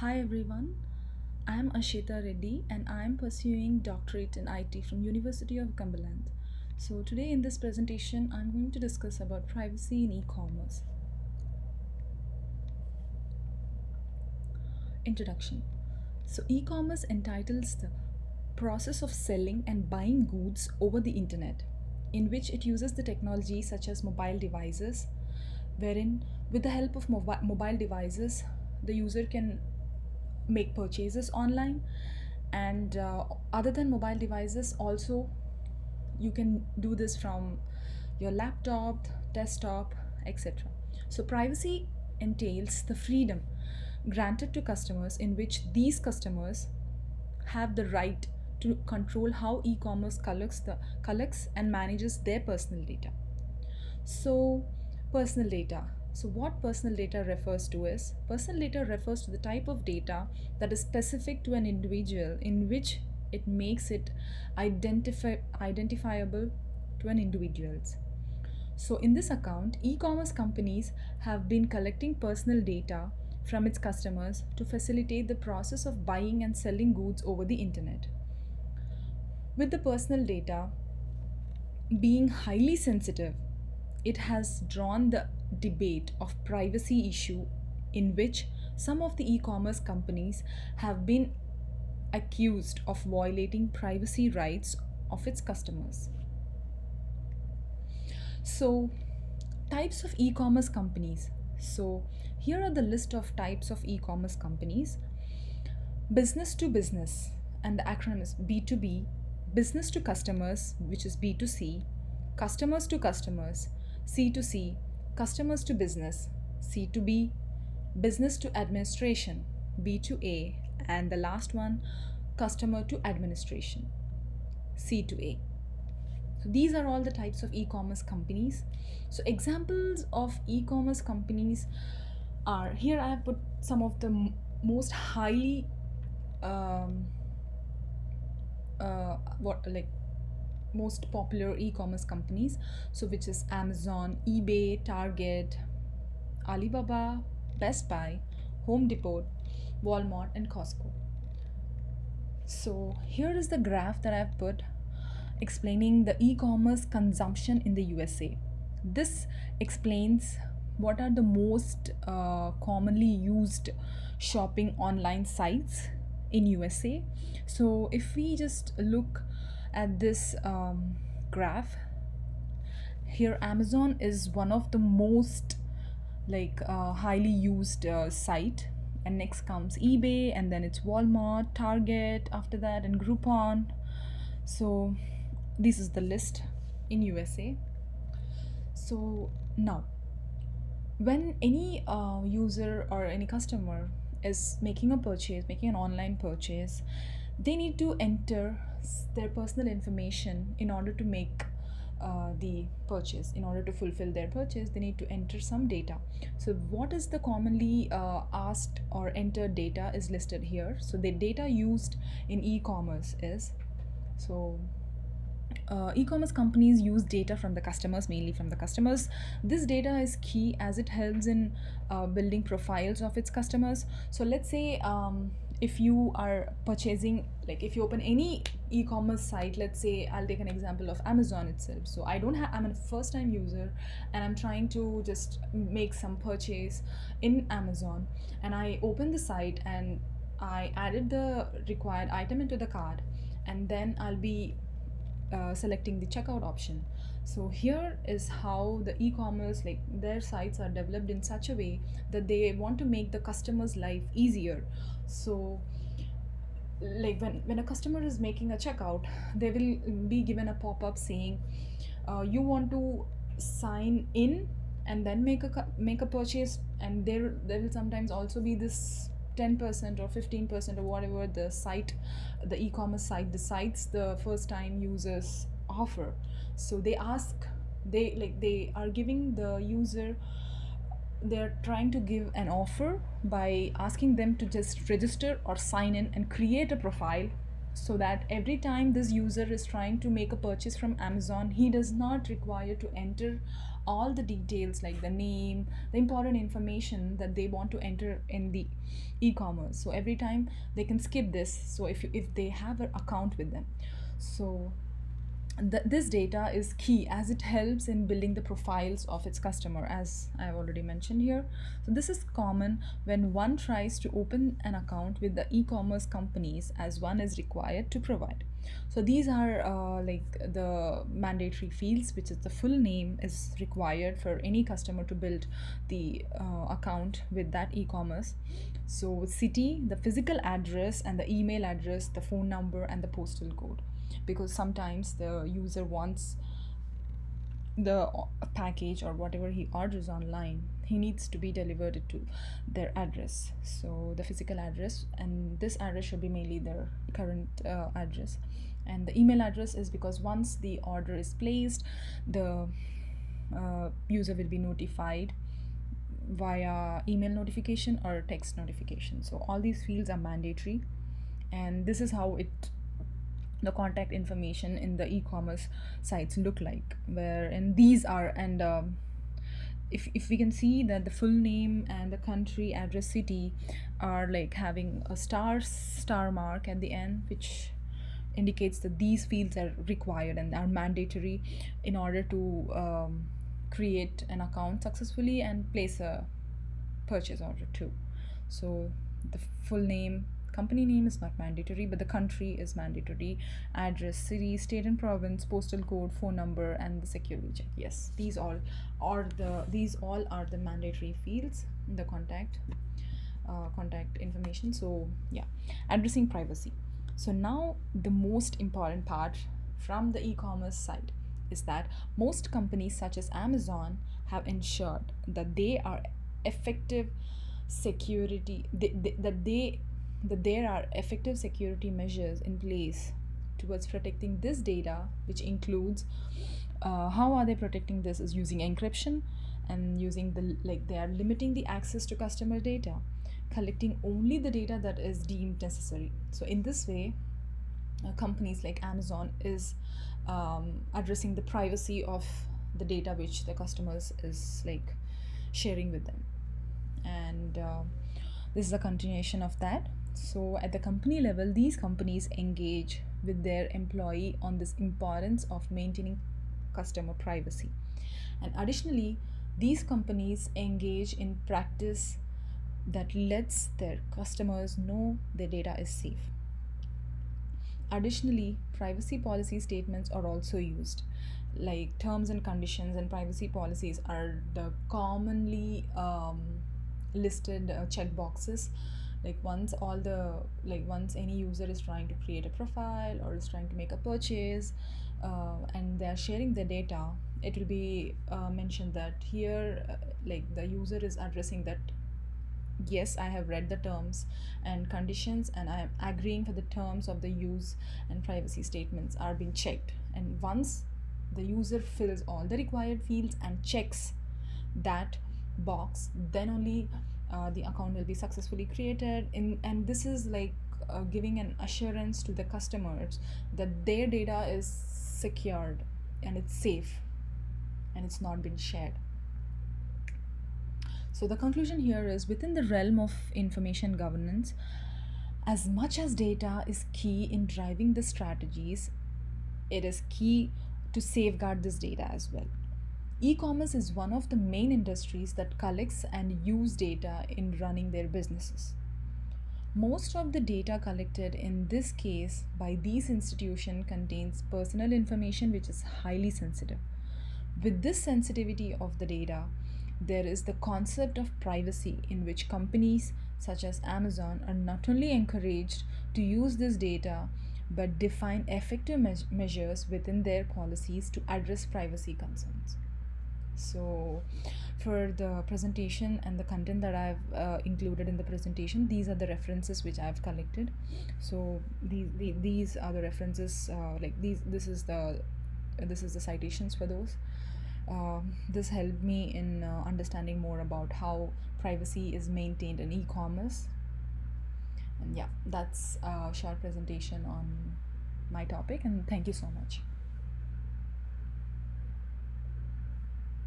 Hi everyone, I am Ashita Reddy and I am pursuing doctorate in IT from University of Cumberlands. So today in this presentation I'm going to discuss about privacy in e-commerce. Introduction. So e-commerce entitles the process of selling and buying goods over the internet, in which it uses the technology such as mobile devices, wherein with the help of mobile devices the user can make purchases online and other than mobile devices also you can do this from your laptop, desktop, etc. So privacy entails the freedom granted to customers in which these customers have the right to control how e-commerce collects and manages their personal data. So, personal data. So, what personal data refers to is personal data refers to the type of data that is specific to an individual in which it makes it identifiable to an individual's. So, in this account, e commerce companies have been collecting personal data from its customers to facilitate the process of buying and selling goods over the internet. With the personal data being highly sensitive, it has drawn the debate of privacy issue in which some of the e-commerce companies have been accused of violating privacy rights of its customers. So, types of e-commerce companies. So, here are the list of types of e-commerce companies. Business to business, and the acronym is B2B, business to customers, which is B2C, customers to customers, C2C, customers to business, C2B, business to administration, B2A, and the last one, customer to administration, C2A. So these are all the types of e-commerce companies. So examples of e-commerce companies are here. I have put some of the most highly um, what like most popular e-commerce companies, so which is Amazon, eBay, Target, Alibaba, Best Buy, Home Depot, Walmart, and Costco. So here is the graph that I've put explaining the e-commerce consumption in the USA. This explains what are the most commonly used shopping online sites in USA. So if we just look at this graph, here Amazon is one of the most highly used site, and next comes eBay, and then it's Walmart, Target after that, and Groupon. So this is the list in USA. So now when any user or any customer is making a purchase, making an online purchase, they need to enter their personal information in order to make the purchase. In order to fulfill their purchase, they need to enter some data. So what is the commonly asked or entered data is listed here. So the data used in e-commerce is, so e-commerce companies use data from the customers, mainly from the customers. This data is key as it helps in building profiles of its customers. So let's say if you are purchasing, like if you open any e-commerce site, let's say I'll take an example of Amazon itself. So I'm a first time user and I'm trying to just make some purchase in Amazon, and I open the site and I added the required item into the cart, and then I'll be selecting the checkout option. So here is how the e-commerce, like their sites are developed in such a way that they want to make the customer's life easier. So like when a customer is making a checkout, they will be given a pop-up saying you want to sign in and then make a purchase, and there will sometimes also be this 10% or 15% or whatever the e-commerce site decides the first time users offer. So they are giving the user, they're trying to give an offer by asking them to just register or sign in and create a profile so that every time this user is trying to make a purchase from Amazon, he does not require to enter all the details like the name, the important information that they want to enter in the e-commerce. So every time they can skip this, so if they have an account with them. So this data is key as it helps in building the profiles of its customer, as I've already mentioned here. So this is common when one tries to open an account with the e-commerce companies, as one is required to provide. So these are like the mandatory fields, which is the full name is required for any customer to build the account with that e-commerce. So city, the physical address, and the email address, the phone number, and the postal code, because sometimes the user wants the package or whatever he orders online, he needs to be delivered to their address. So the physical address, and this address should be mainly their current address. And the email address is because once the order is placed, the user will be notified via email notification or text notification. So all these fields are mandatory, and this is how it the contact information in the e-commerce sites look like, where and these are and if we can see that the full name and the country, address, city are like having a star mark at the end, which indicates that these fields are required and are mandatory in order to create an account successfully and place a purchase order too. So the full name, company name is not mandatory, but the country is mandatory. Address, city, state and province, postal code, phone number, and the security check. Yes, these all are the mandatory fields in the contact information. So yeah, addressing privacy. So now the most important part from the e-commerce side is that most companies such as Amazon have ensured that they are effective security that there are effective security measures in place towards protecting this data, which includes how are they protecting this is using encryption and using the like they are limiting the access to customer data, collecting only the data that is deemed necessary. So in this way, companies like Amazon is addressing the privacy of the data which the customers is like sharing with them. And this is a continuation of that. So at the company level, these companies engage with their employee on this importance of maintaining customer privacy. And additionally, these companies engage in practice that lets their customers know their data is safe. Additionally, privacy policy statements are also used. Like terms and conditions and privacy policies are the commonly listed check boxes. Like once any user is trying to create a profile or is trying to make a purchase, and they are sharing their data, it will be mentioned that here, like the user is addressing that yes, I have read the terms and conditions and I am agreeing for the terms of the use and privacy statements are being checked. And once the user fills all the required fields and checks that box, then only the account will be successfully created. And this is like giving an assurance to the customers that their data is secured and it's safe and it's not been shared. So, the conclusion here is within the realm of information governance, as much as data is key in driving the strategies, it is key to safeguard this data as well. E commerce is one of the main industries that collects and use data in running their businesses. Most of the data collected in this case by these institutions contains personal information which is highly sensitive. With this sensitivity of the data, there is the concept of privacy in which companies such as Amazon are not only encouraged to use this data but define effective measures within their policies to address privacy concerns. So, for the presentation and the content that I've included in the presentation, these are the references which I've collected. So these are the references, this is the citations for those. This helped me in understanding more about how privacy is maintained in e-commerce. And yeah, that's a short presentation on my topic, and thank you so much.